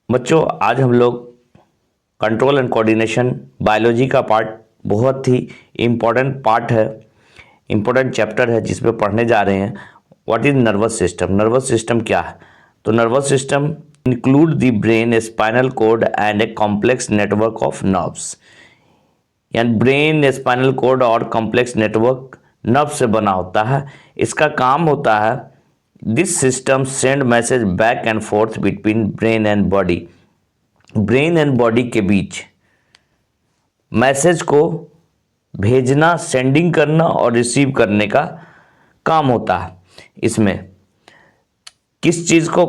बच्चों, आज हम लोग कंट्रोल एंड कोऑर्डिनेशन बायोलॉजी का पार्ट बहुत ही इम्पोर्टेंट पार्ट है, इम्पोर्टेंट चैप्टर है जिसमें पढ़ने जा रहे हैं। What is nervous system? Nervous system क्या है? तो nervous system include the brain, spinal cord and a complex network of nerves. यानी ब्रेन, स्पाइनल कोड और कॉम्प्लेक्स नेटवर्क नर्व से बना होता है। इसका काम होता है this system send message back and fourth between brain and body. Brain and body के बीच मैसेज को भेजना, सेंडिंग करना और रिसीव करने का काम होता है। इसमें किस चीज़ को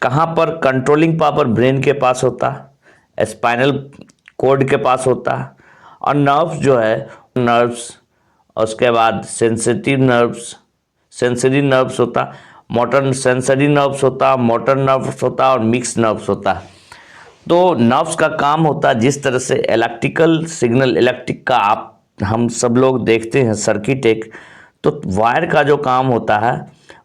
कहाँ पर कंट्रोलिंग पावर ब्रेन के पास होता है, स्पाइनल कोड के पास होता है, और नर्व्स जो है नर्व्स, उसके बाद सेंसरी नर्व्स होता, मोटर सेंसरी नर्व्स होता, मोटर नर्व्स होता और मिक्स नर्व्स होता। तो नर्व्स का काम होता है जिस तरह से इलेक्ट्रिकल सिग्नल, इलेक्ट्रिक का हम सब लोग देखते हैं सर्किट एक, तो वायर का जो काम होता है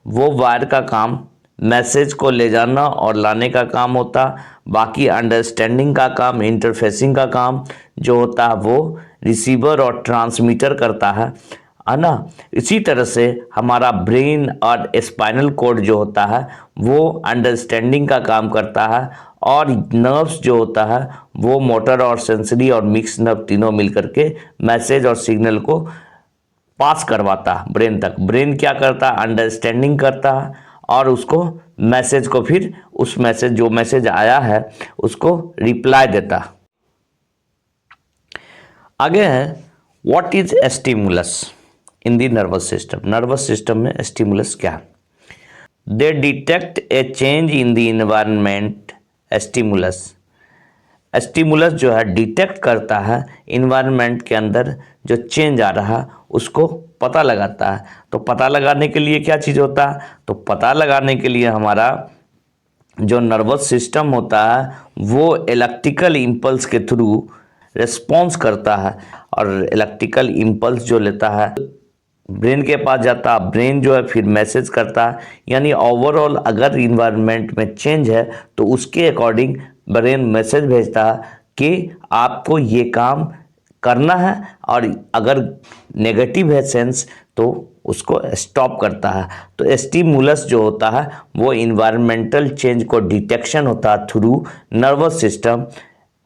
वो वायर का काम मैसेज को ले जाना और लाने का काम होता। बाकी अंडरस्टैंडिंग का काम, इंटरफेसिंग का काम जो होता है वो रिसीवर और ट्रांसमीटर करता है ना। इसी तरह से हमारा ब्रेन और स्पाइनल कोड जो होता है वो अंडरस्टैंडिंग का काम करता है, और नर्व्स जो होता है वो मोटर और सेंसरी और मिक्स नर्व तीनों मिलकर के मैसेज और सिग्नल को पास करवाता है ब्रेन तक। ब्रेन क्या करता है? अंडरस्टैंडिंग करता है और उसको मैसेज को फिर उस मैसेज, जो मैसेज आया है उसको रिप्लाई देता। आगे है what is stimulus in the nervous system. Nervous system में स्टिमुलस क्या है? दे detect A change in the environment. Stimulus जो है डिटेक्ट करता है इन्वायरमेंट के अंदर जो चेंज आ रहा है उसको पता लगाता है। तो पता लगाने के लिए क्या चीज़ होता है? तो पता लगाने के लिए हमारा जो नर्वस सिस्टम होता है वो इलेक्ट्रिकल इम्पल्स के थ्रू रिस्पॉन्स करता है, और इलेक्ट्रिकल इम्पल्स जो लेता है ब्रेन के पास जाता है, ब्रेन जो है फिर मैसेज करता है। यानी ओवरऑल अगर इन्वायरमेंट में चेंज है तो उसके अकॉर्डिंग ब्रेन मैसेज भेजता है कि आपको ये काम करना है, और अगर नेगेटिव है सेंस तो उसको स्टॉप करता है। तो स्टिमुलस जो होता है वो इन्वायरमेंटल चेंज को डिटेक्शन होता है थ्रू नर्वस सिस्टम,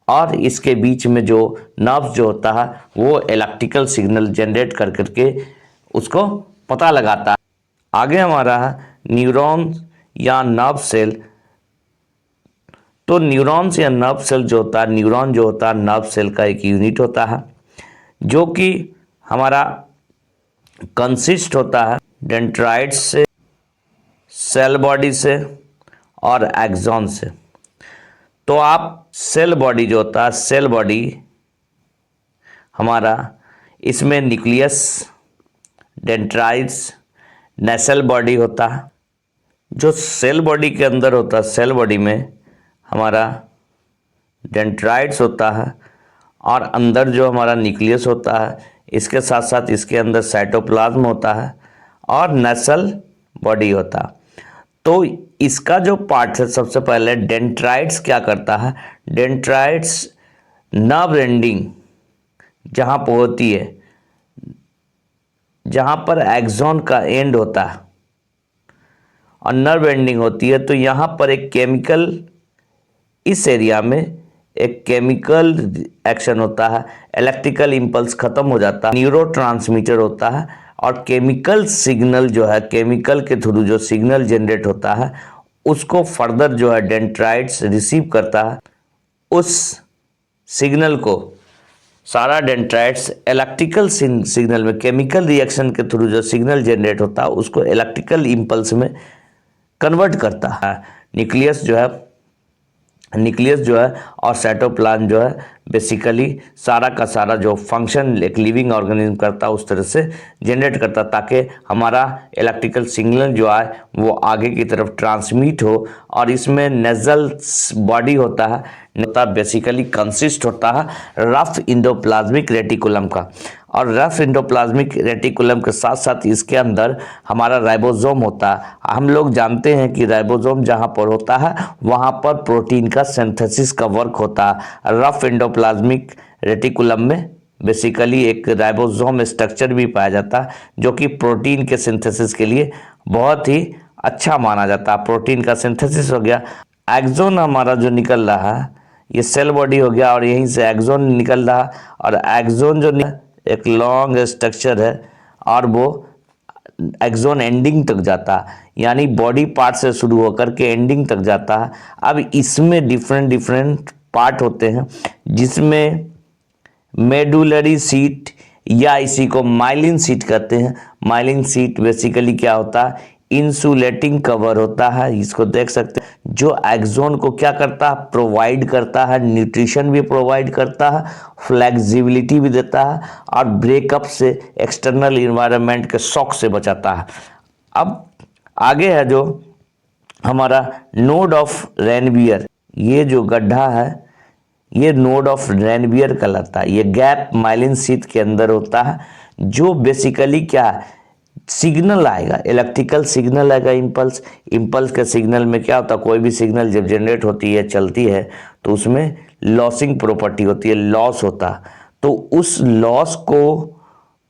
और इसके बीच में जो नर्व जो होता है वो इलेक्ट्रिकल सिग्नल जनरेट कर करके उसको पता लगाता है। आगे हमारा है न्यूरॉन या नर्व सेल। तो न्यूरॉन्स या नर्व सेल जो होता है, न्यूरॉन जो होता है नर्व सेल का एक यूनिट होता है जो कि हमारा कंसिस्ट होता है डेंड्राइट्स से, सेल बॉडी से और एक्सॉन से। तो आप सेल बॉडी जो होता है, सेल बॉडी हमारा, इसमें न्यूक्लियस, डेंड्राइट्स, नेसल बॉडी होता है। जो सेल बॉडी के अंदर होता है, सेल बॉडी में हमारा डेंड्राइट्स होता है, और अंदर जो हमारा न्यूक्लियस होता है, इसके साथ साथ इसके अंदर साइटोप्लाज्म होता है और नेसल बॉडी होता है। तो इसका जो पार्ट है, सबसे पहले डेंड्राइट्स क्या करता है? डेंड्राइट्स नर्व एंडिंग जहाँ पर होती है, जहाँ पर एक्सॉन का एंड होता है और नर्व एंडिंग होती है, तो यहाँ पर एक केमिकल, इस एरिया में एक केमिकल एक्शन होता है, इलेक्ट्रिकल इम्पल्स खत्म हो जाता है, न्यूरोट्रांसमीटर होता है, और केमिकल सिग्नल जो है, केमिकल के थ्रू जो सिग्नल जनरेट होता है उसको फर्दर जो है डेंड्राइट्स रिसीव करता है। उस सिग्नल को सारा डेंड्राइट्स इलेक्ट्रिकल सिग्नल में, केमिकल रिएक्शन के थ्रू जो सिग्नल जनरेट होता है उसको इलेक्ट्रिकल इम्पल्स में कन्वर्ट करता है। न्यूक्लियस जो है और साइटोप्लाज्म जो है बेसिकली सारा का सारा जो फंक्शन एक लिविंग ऑर्गेनिज्म करता है उस तरह से जनरेट करता, ताकि हमारा इलेक्ट्रिकल सिग्नल जो है वो आगे की तरफ ट्रांसमिट हो। और इसमें नेजल बॉडी होता है, बेसिकली कंसिस्ट होता है रफ इंडोप्लाज्मिक रेटिकुलम का, और रफ एंडोप्लाज्मिक रेटिकुलम के साथ साथ इसके अंदर हमारा राइबोसोम होता है। हम लोग जानते हैं कि राइबोसोम जहाँ पर होता है वहाँ पर प्रोटीन का सिंथेसिस का वर्क होता है। रफ एंडोप्लाज्मिक रेटिकुलम में बेसिकली एक राइबोसोम स्ट्रक्चर भी पाया जाता है जो कि प्रोटीन के सिंथेसिस के लिए बहुत ही अच्छा माना जाता है। प्रोटीन का सिंथेसिस हो गया। एक्सोन हमारा जो निकल रहा है ये सेल बॉडी हो गया और यहीं से एक्सोन निकल रहा, और एक्सोन जो एक लॉन्ग स्ट्रक्चर है और वो एक्सोन एंडिंग तक जाता है, यानी बॉडी पार्ट से शुरू होकर के एंडिंग तक जाता है। अब इसमें डिफरेंट डिफरेंट पार्ट होते हैं जिसमें मेडुलरी सीट या इसी को माइलिन सीट कहते हैं। माइलिन सीट बेसिकली क्या होता है, इंसुलेटिंग कवर होता है, इसको देख सकते हैं, जो एक्सोन को क्या करता है, प्रोवाइड करता है, न्यूट्रिशन भी प्रोवाइड करता है, फ्लेक्सिबिलिटी भी देता है और ब्रेकअप से, एक्सटर्नल इन्वायरमेंट के शॉक से बचाता है। अब आगे है जो हमारा नोड ऑफ रेनवियर, ये जो गड्ढा है ये नोड ऑफ रेनवियर कहलाता है। ये गैप माइलिन शीथ के अंदर होता है जो बेसिकली क्या है, सिग्नल आएगा, इलेक्ट्रिकल सिग्नल आएगा, इम्पल्स। इम्पल्स के सिग्नल में क्या होता है, कोई भी सिग्नल जब जनरेट होती है, चलती है, तो उसमें लॉसिंग प्रॉपर्टी होती है, लॉस होता है। तो उस लॉस को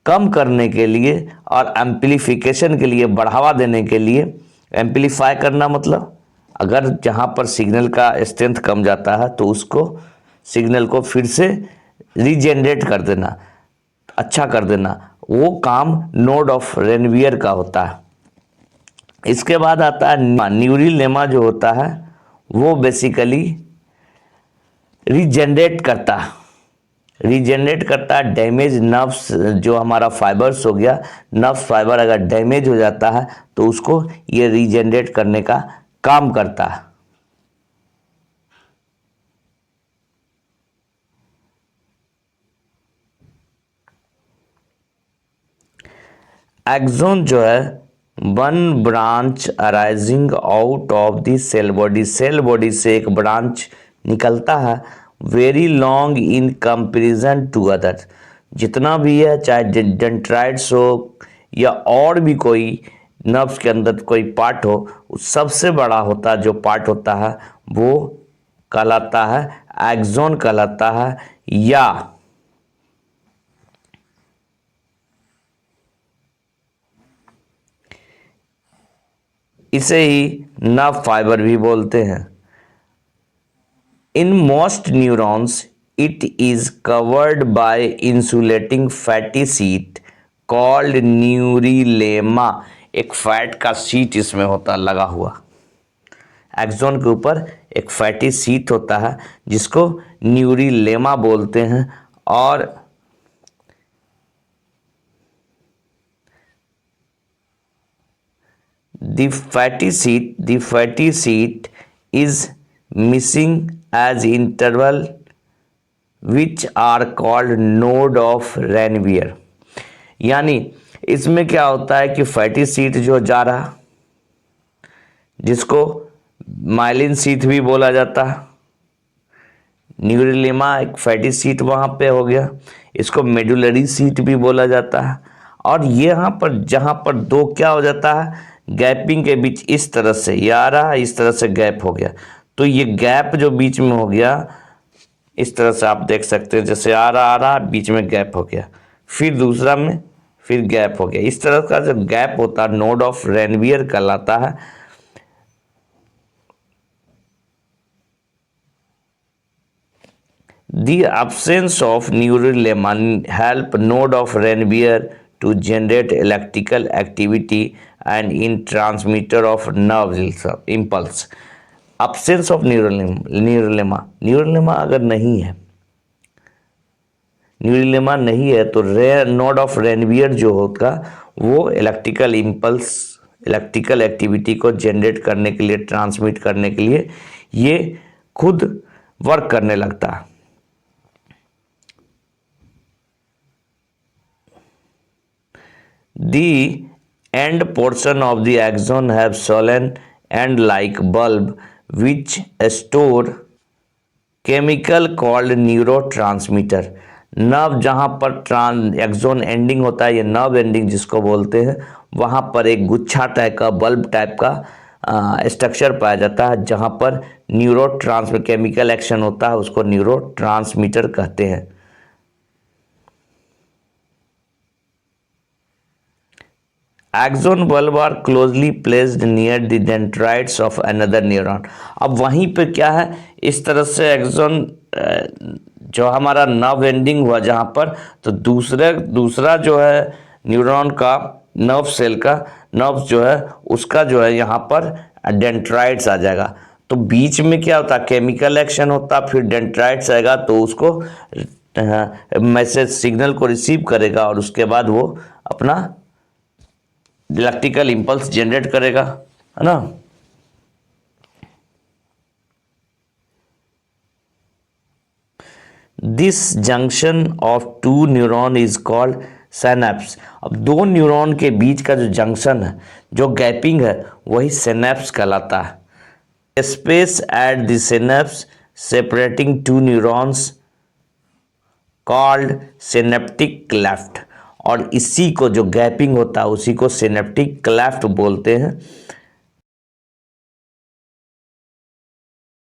कम करने के लिए और एम्प्लीफिकेशन के लिए, बढ़ावा देने के लिए, एम्प्लीफाई करना मतलब अगर जहाँ पर सिग्नल का स्ट्रेंथ कम जाता है तो उसको सिग्नल को फिर से रीजनरेट कर देना, अच्छा कर देना, वो काम नोड ऑफ रेनवियर का होता है। इसके बाद आता है न्यूरल लेमा, जो होता है वो बेसिकली रीजनरेट करता है डैमेज नर्व्स, जो हमारा फाइबर्स हो गया, नर्व फाइबर अगर डैमेज हो जाता है तो उसको ये रीजनरेट करने का काम करता है। एक्सोन जो है one branch arising out of the cell body, cell body से एक ब्रांच निकलता है, very long in comparison to other. जितना भी है, चाहे डेंड्राइट्स हो या और भी कोई नर्व्स के अंदर कोई पार्ट हो, सबसे बड़ा होता है जो पार्ट होता है वो कहलाता है एक्सोन कहलाता है, या इसे ही नर्व फाइबर भी बोलते हैं। In most neurons it is covered by insulating fatty sheet called neurilemma. एक फैट का शीट इसमें होता लगा हुआ, एक्सोन के ऊपर एक फैटी शीट होता है जिसको न्यूरिलेमा बोलते हैं। और the fatty sheet is missing as interval which are called node of Ranvier। यानी इसमें क्या होता है कि फैटी शीट जो जा रहा, जिसको माइलिन शीट भी बोला जाता है, न्यूरिलेमा एक फैटी शीट वहाँ पे हो गया, इसको मेडुलरी शीट भी बोला जाता है। और यहाँ पर जहाँ पर दो क्या हो जाता है, गैपिंग के बीच इस तरह से ये आ रहा है, इस तरह से गैप हो गया, तो ये गैप जो बीच में हो गया, इस तरह से आप देख सकते हैं, जैसे आ रहा बीच में गैप हो गया, फिर दूसरा में फिर गैप हो गया, इस तरह का जो गैप होता है नोड ऑफ रेनवियर कहलाता है। The absence of neurulema help node of Ranvier to generate electrical activity and in transmitter of nerve impulse। absence of न्यूरलेमा अगर नहीं है, न्यूरलेमा नहीं है तो नोड ऑफ रेनवियर जो होगा वो इलेक्ट्रिकल इम्पल्स, इलेक्ट्रिकल एक्टिविटी को जनरेट करने के लिए, ट्रांसमिट करने के लिए ये खुद वर्क करने लगता है। The end portion of the axon have swollen end-like bulb which store chemical called neurotransmitter। Nerve जहाँ पर एक्सोन एंडिंग होता है, ये नर्व एंडिंग जिसको बोलते हैं, वहाँ पर एक गुच्छा टाइप का, बल्ब टाइप का स्ट्रक्चर पाया जाता है, जहाँ पर केमिकल एक्शन होता है, उसको न्यूरो ट्रांसमीटर कहते हैं। Axon bulb are closely placed near the dendrites of another neuron. अब वहीं पे क्या है, इस तरह से एक्सोन जो हमारा नर्व एंडिंग हुआ जहाँ पर, तो दूसरा जो है न्यूरॉन का, नर्व सेल का, नर्व जो है उसका जो है यहाँ पर डेंड्राइट्स आ जाएगा। तो बीच में क्या होता है, केमिकल एक्शन होता, फिर डेंड्राइट्स आएगा तो उसको मैसेज सिग्नल को रिसीव करेगा और उसके बाद वो अपना इलेक्ट्रिकल इंपल्स जनरेट करेगा, है ना। This junction of two neuron is called synapse. अब दो न्यूरॉन के बीच का जो जंक्शन है, जो गैपिंग है, वही सिनेप्स कहलाता है। Space at the synapse separating to neurons called synaptic cleft. और इसी को जो गैपिंग होता है उसी को सिनेप्टिक क्लेफ्ट बोलते हैं।